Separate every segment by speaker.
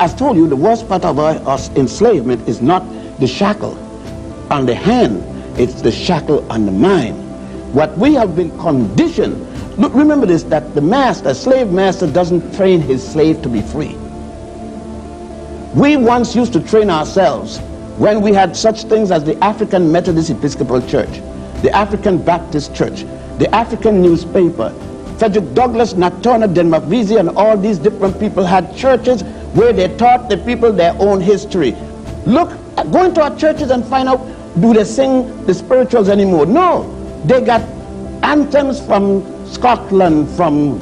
Speaker 1: I've told you, the worst part of our enslavement is not the shackle on the hand, it's the shackle on the mind. What we have been conditioned, look, remember this, that the master, slave master, doesn't train his slave to be free. We once used to train ourselves when we had such things as the African Methodist Episcopal Church, the African Baptist Church, the African newspaper. Frederick Douglass, Nat Turner, Denmark Vesey, and all these different people had churches where they taught the people their own history. Look, go into our churches and find out, do they sing the spirituals anymore? No, they got anthems from Scotland, from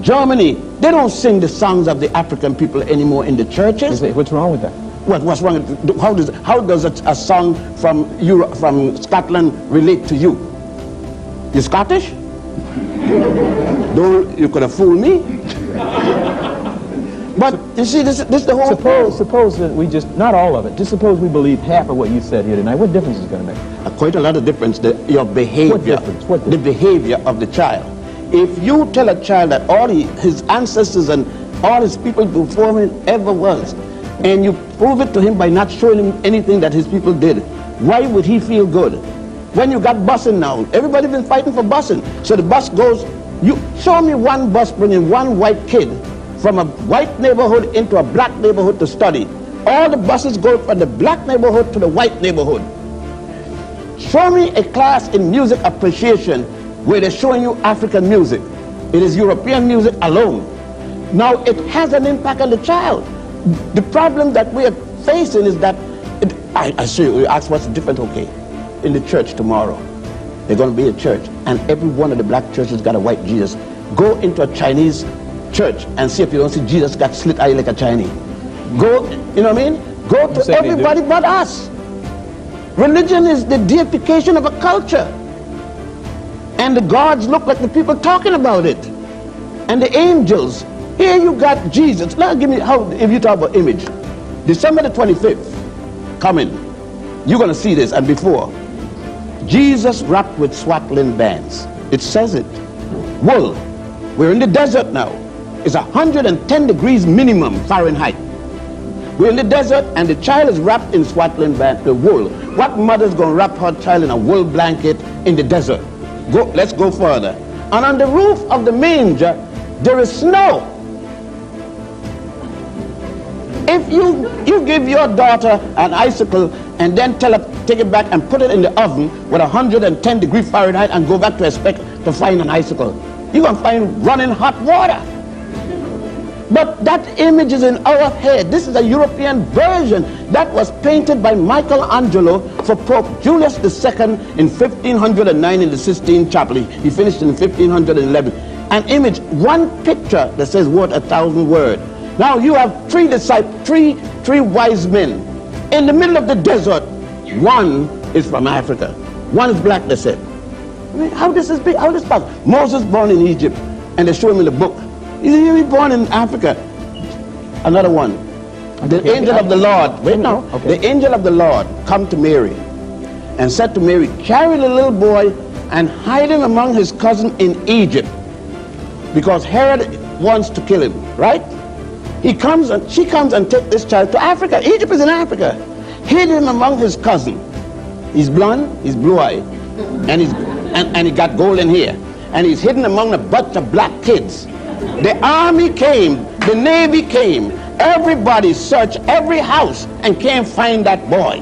Speaker 1: Germany. They don't sing the songs of the African people anymore in the churches.
Speaker 2: What's wrong with that?
Speaker 1: What's wrong? How does a song from Europe, from Scotland, relate to you? You Scottish? Don't, you could have fooled me. But you see, this is the whole.
Speaker 2: Suppose that we just, not all of it, just suppose we believe half of what you said here tonight. What difference is it going to make?
Speaker 1: Quite a lot of difference. Your behavior.
Speaker 2: What difference? What difference?
Speaker 1: The behavior of the child. If you tell a child that all his ancestors and all his people before him ever was, and you prove it to him by not showing him anything that his people did, why would he feel good? When you got busing now, everybody been fighting for busing. So the bus goes, you show me one bus bringing one white kid from a white neighborhood into a black neighborhood to study. All the buses go from the black neighborhood to the white neighborhood. Show me a class in music appreciation where they're showing you African music. It is European music alone. Now it has an impact on the child. The problem that we are facing is that, I see you ask what's the difference, okay. In the church tomorrow, they're going to be a church, and every one of the black churches got a white Jesus. Go into a Chinese church and see if you don't see Jesus got slit eye like a Chinese. Go, you know what I mean? Go to everybody but us. Religion is the deification of a culture. And the gods look like the people talking about it. And the angels. Here you got Jesus. Now give me, if you talk about image. December the 25th, coming. You're going to see this, and before. Jesus wrapped with swaddling bands. It says it. Wool. We're in the desert now. It's 110 degrees minimum Fahrenheit. We're in the desert, and the child is wrapped in swaddling bands, the wool. What mother's going to wrap her child in a wool blanket in the desert? Let's go further. And on the roof of the manger, there is snow. If you give your daughter an icicle and then tell her, take it back and put it in the oven with 110 degrees Fahrenheit and go back to expect to find an icicle, you're going to find running hot water. But that image is in our head. This is a European version that was painted by Michelangelo for Pope Julius II in 1509 in the Sistine Chapel. He finished in 1511. An image, one picture that says worth 1,000 words. Now you have three disciples, three wise men in the middle of the desert. One is from Africa. One is black, they said. I mean, how this possible? Moses born in Egypt, and they show him in the book. He was born in Africa. Another one. The angel of the Lord. Wait now. Okay. The angel of the Lord come to Mary and said to Mary, carry the little boy and hide him among his cousin in Egypt, because Herod wants to kill him, right? She comes and takes this child to Africa. Egypt is in Africa. Hid him among his cousin. He's blonde, he's blue-eyed, and he got golden hair. And he's hidden among a bunch of black kids. The army came, the navy came, everybody searched every house and can't find that boy.